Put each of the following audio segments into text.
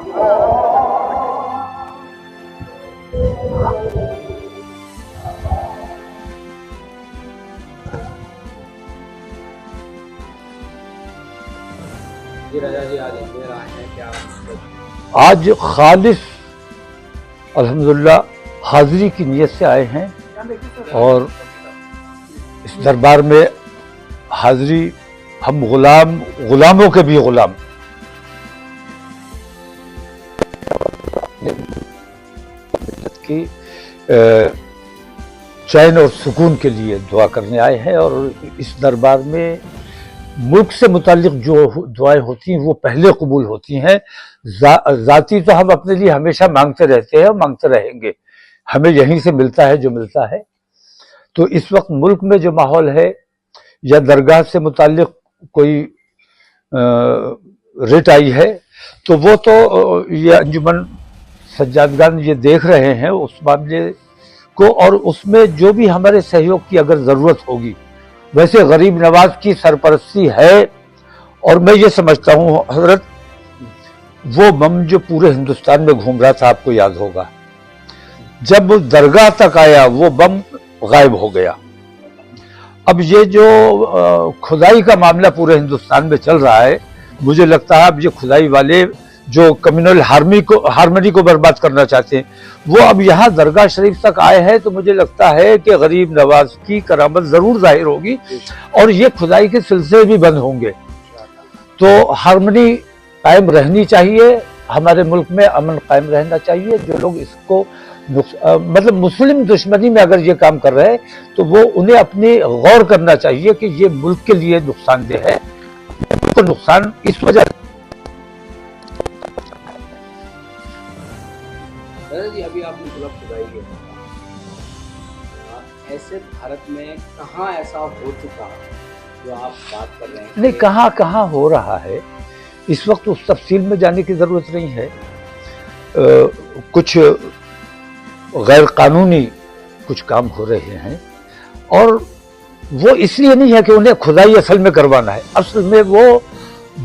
जी राजा जी, आज अजमेर आए हैं, क्या आज खालिस अल्हम्दुलिल्लाह हाजिरी की नीयत से आए हैं और इस दरबार में हाजिरी हम गुलामों के भी गुलाम की चैन और सुकून के लिए दुआ करने आए हैं। और इस दरबार में मुल्क से मुताल्लिक जो दुआएं होती हैं वो पहले कबूल होती हैं। जाती तो हम अपने लिए हमेशा मांगते रहते हैं और मांगते रहेंगे, हमें यहीं से मिलता है जो मिलता है। तो इस वक्त मुल्क में जो माहौल है या दरगाह से मुताल्लिक कोई रेट आई है तो वो तो ये अंजुमन सज्जादगान ये देख रहे हैं उस मामले को, और उसमें जो भी हमारे सहयोग की अगर ज़रूरत होगी, वैसे गरीब नवाज की सरपरस्ती है। और मैं ये समझता हूँ हजरत, वो बम जो पूरे हिंदुस्तान में घूम रहा था, आपको याद होगा, जब दरगाह तक आया वो बम गायब हो गया। अब ये जो खुदाई का मामला पूरे हिंदुस्तान में चल रहा है, मुझे लगता है अब ये खुदाई वाले जो कम्युनल हार्मनी को बर्बाद करना चाहते हैं, वो अब यहाँ दरगाह शरीफ तक आए हैं। तो मुझे लगता है कि गरीब नवाज की करामत जरूर जाहिर होगी और ये खुदाई के सिलसिले भी बंद होंगे। तो हार्मनी कायम रहनी चाहिए, हमारे मुल्क में अमन कायम रहना चाहिए। जो लोग इसको मतलब मुस्लिम दुश्मनी में अगर ये काम कर रहे हैं तो वो उन्हें अपनी गौर करना चाहिए कि ये मुल्क के लिए नुकसानदेह है। तो नुकसान इस वजह जी, अभी आपने गुलाब खुदाई के ऐसे भारत में कहाँ ऐसा हो चुका है जो आप बात कर रहे हैं? नहीं, कहाँ हो रहा है इस वक्त उस तफसील में जाने की जरूरत नहीं है। कुछ गैर कानूनी कुछ काम हो रहे हैं और वो इसलिए नहीं है कि उन्हें खुदाई असल में करवाना है। असल में वो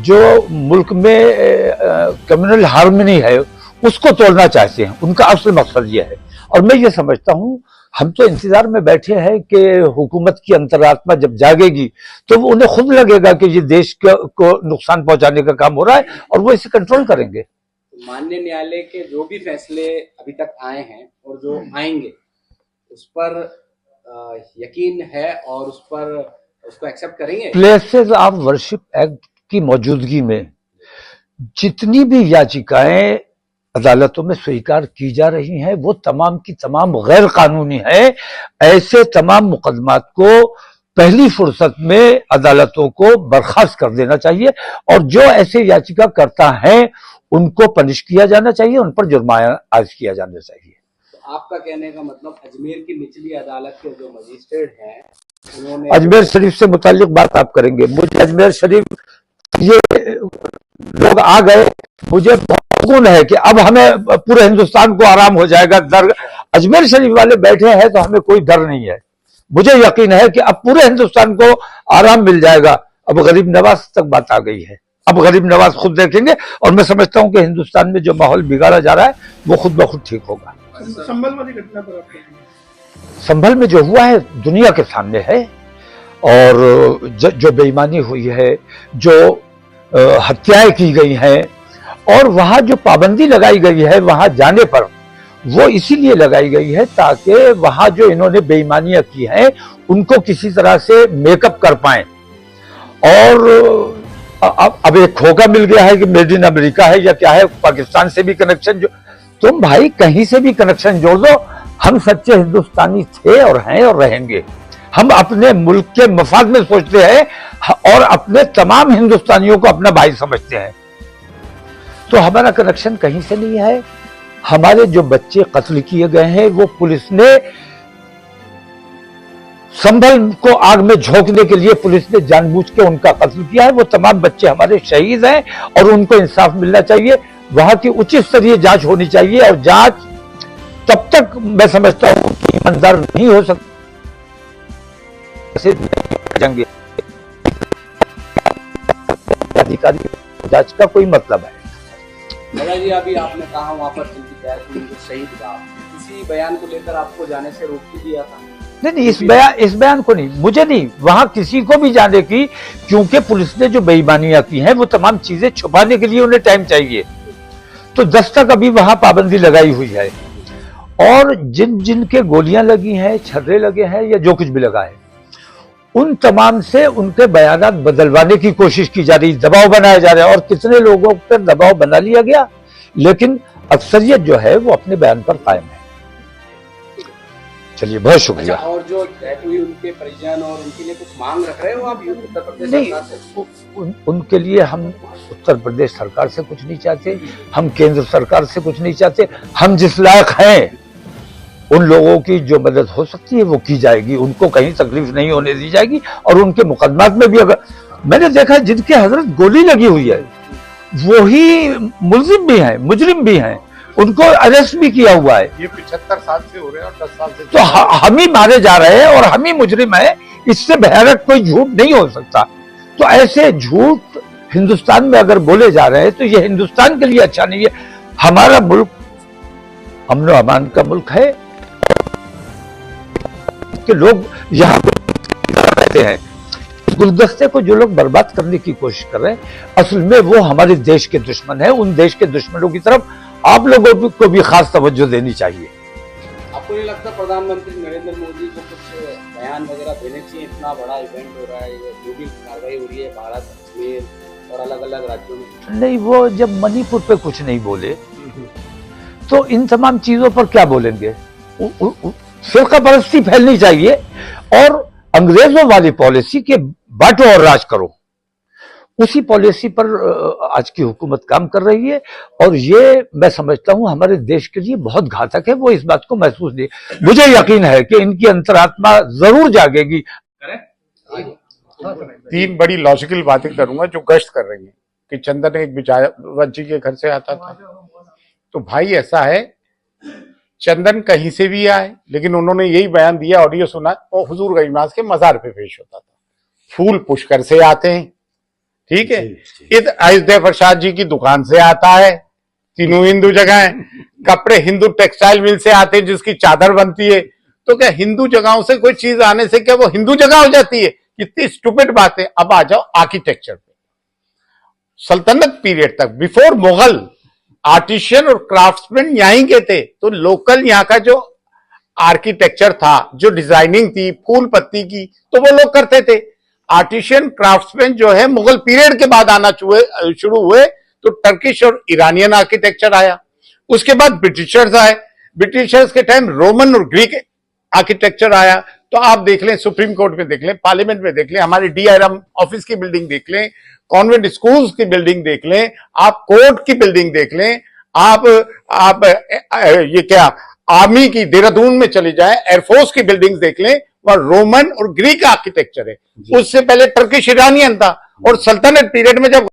जो मुल्क में कम्युनल हार्मनी है उसको तोड़ना चाहते हैं, उनका असल मकसद ये है। और मैं ये समझता हूँ, हम तो इंतजार में बैठे हैं कि हुकूमत की अंतरात्मा जब जागेगी तो वो उन्हें खुद लगेगा कि ये देश को नुकसान पहुंचाने का काम हो रहा है और वो इसे कंट्रोल करेंगे। माननीय न्यायालय के जो भी फैसले अभी तक आए हैं और जो आएंगे उस पर यकीन है और उस पर उसको एक्सेप्ट करेंगे? प्लेसेस ऑफ वर्शिप एक्ट की मौजूदगी में जितनी भी याचिकाएं अदालतों में स्वीकार की जा रही हैं वो तमाम की तमाम गैर कानूनी है। ऐसे तमाम मुकदमात को पहली फुर्सत में अदालतों को बर्खास्त कर देना चाहिए और जो ऐसे याचिका करता है उनको पनिश किया जाना चाहिए, उन पर जुर्माना आयद किया जाना चाहिए। तो आपका कहने का मतलब अजमेर की निचली अदालत के जो मजिस्ट्रेट हैं उन्होंने अजमेर शरीफ से मुताल्लिक बात आप करेंगे। मुझे अजमेर शरीफ ये लोग आ गए, मुझे सुकून है कि अब हमें पूरे हिंदुस्तान को आराम हो जाएगा। अजमेर शरीफ वाले बैठे हैं तो हमें कोई डर नहीं है। मुझे यकीन है कि अब पूरे हिंदुस्तान को आराम मिल जाएगा। अब गरीब नवाज तक बात आ गई है, अब गरीब नवाज खुद देखेंगे और मैं समझता हूं कि हिंदुस्तान में जो माहौल बिगाड़ा जा रहा है वो खुद ब खुद ठीक होगा। संभल वाली घटना पर संभल में जो हुआ है दुनिया के सामने है और जो बेईमानी हुई है, जो हत्याएं की गई हैं और वहां जो पाबंदी लगाई गई है वहां जाने पर, वो इसीलिए लगाई गई है ताकि वहां जो इन्होंने बेईमानियां की हैं उनको किसी तरह से मेकअप कर पाएं। और अब एक खोका मिल गया है कि मेड इन अमेरिका है या क्या है, पाकिस्तान से भी कनेक्शन जो, तुम भाई कहीं से भी कनेक्शन जोड़ दो, हम सच्चे हिंदुस्तानी थे और हैं और रहेंगे। हम अपने मुल्क के मफाद में सोचते हैं और अपने तमाम हिंदुस्तानियों को अपना भाई समझते हैं। तो हमारा कनेक्शन कहीं से नहीं है। हमारे जो बच्चे कत्ल किए गए हैं वो पुलिस ने संभल को आग में झोंकने के लिए पुलिस ने जानबूझ के उनका कत्ल किया है। वो तमाम बच्चे हमारे शहीद हैं और उनको इंसाफ मिलना चाहिए। वहां की उचित स्तरीय जांच होनी चाहिए और जांच तब तक मैं समझता हूं कि ईमानदार नहीं हो सकती जंगे अधिकारी जांच का कोई मतलब है। दादा जी, अभी आपने कहा वहाँ पर जिनकी डेथ हुई वो शहीद था, इसी बयान को लेकर आपको जाने से रोक भी दिया था? नहीं, इस बयान को नहीं, मुझे नहीं, वहां किसी को भी जाने की, क्योंकि पुलिस ने जो बेईमानियां की हैं वो तमाम चीजें छुपाने के लिए उन्हें टाइम चाहिए। तो 10 तक अभी वहां पाबंदी लगाई हुई है, और जिन जिन के गोलियां लगी हैं, छर्रे लगे हैं या जो कुछ भी लगा है, उन तमाम से उनके बयानात बदलवाने की कोशिश की जा रही, दबाव बनाया जा रहा है, और कितने लोगों पर दबाव बना लिया गया, लेकिन अक्सरियत जो है वो अपने बयान पर कायम है। चलिए, बहुत शुक्रिया। अच्छा, और जो डेथ हुई उनके परिजन और उनके लिए कुछ मांग रख रहे हो आप उत्तर प्रदेश नहीं, सरकार से? उनके लिए हम उत्तर प्रदेश सरकार से कुछ नहीं चाहते, हम केंद्र सरकार से कुछ नहीं चाहते। हम जिस लायक हैं उन लोगों की जो मदद हो सकती है वो की जाएगी, उनको कहीं तकलीफ नहीं होने दी जाएगी। और उनके मुकदमात में भी, अगर मैंने देखा है जिनके हजरत गोली लगी हुई है वो ही मुलजिम भी हैं, मुजरिम भी हैं, उनको अरेस्ट भी किया हुआ है। ये 75 साल से हो रहे हैं और 10 साल से तो हम ही मारे जा रहे हैं और हम ही मुजरिम हैं, इससे भयानक कोई झूठ नहीं हो सकता। तो ऐसे झूठ हिंदुस्तान में अगर बोले जा रहे हैं तो ये हिंदुस्तान के लिए अच्छा नहीं है। हमारा मुल्क अमन और अमान का मुल्क है कि लोग यहाँ रहते हैं। गुलदस्ते को जो लोग बर्बाद करने की कोशिश कर रहे हैं, असल में वो हमारे देश के दुश्मन है। उन देश के दुश्मनों की तरफ आप लोगों को भी खास तवज्जो देनी चाहिए। आपको नहीं लगता प्रधानमंत्री नरेंद्र मोदी को कुछ बयान वगैरह देने चाहिए? इतना बड़ा इवेंट हो रहा है, जो भी कार्रवाई हो रही है भारत, कश्मीर और अलग अलग राज्यों में। नहीं, वो जब मणिपुर पे कुछ नहीं बोले तो इन तमाम चीजों पर क्या बोलेंगे? फिरका परस्ती फैलनी चाहिए और अंग्रेजों वाली पॉलिसी के बांटो और राज करो, उसी पॉलिसी पर आज की हुकूमत काम कर रही है। और ये मैं समझता हूं हमारे देश के लिए बहुत घातक है। वो इस बात को महसूस नहीं, मुझे यकीन है कि इनकी अंतरात्मा जरूर जागेगी। 3 बड़ी लॉजिकल बातें करूंगा जो गश्त कर रही हैं कि चंदन एक बिजावत जी के घर से आता था। तो भाई ऐसा है, चंदन कहीं से भी आए, लेकिन उन्होंने यही बयान दिया, ऑडियो सुना, वो हुजूर गरीब नवाज के मजार पे पेश होता था। फूल पुष्कर से आते हैं, ठीक है, अयोध्या प्रसाद जी की दुकान से आता है, तीनों हिंदू जगह है। कपड़े हिंदू टेक्सटाइल मिल से आते हैं जिसकी चादर बनती है। तो क्या हिंदू जगहों से कोई चीज आने से क्या वो हिंदू जगह हो जाती है? कितनी स्टूपिड बात है। अब आ जाओ आर्किटेक्चर पे। सल्तनत पीरियड तक, बिफोर मुगल, आर्टिशियन और क्राफ्ट्समैन यहीं के थे। तो लोकल यहाँ का जो आर्किटेक्चर था, जो डिजाइनिंग थी फूल पत्ती की, तो वो लोग करते थे। आर्टिशियन क्राफ्ट्समैन जो है मुगल पीरियड के बाद आना शुरू हुए, तो टर्किश और ईरानियन आर्किटेक्चर आया। उसके बाद ब्रिटिशर्स आए, ब्रिटिशर्स के टाइम रोमन और ग्रीक आर्किटेक्चर आया। तो आप देख लें, सुप्रीम कोर्ट में देख लें, पार्लियामेंट में देख लें, हमारे DRM ऑफिस की बिल्डिंग देख लें, कॉन्वेंट स्कूल्स की बिल्डिंग देख लें, आप कोर्ट की बिल्डिंग देख लें, आप ये क्या आर्मी की देहरादून में चले जाएं, एयरफोर्स की बिल्डिंग देख लें, वह रोमन और ग्रीक आर्किटेक्चर है। उससे पहले टर्किश ईरानियन था। और सल्तनत पीरियड में जब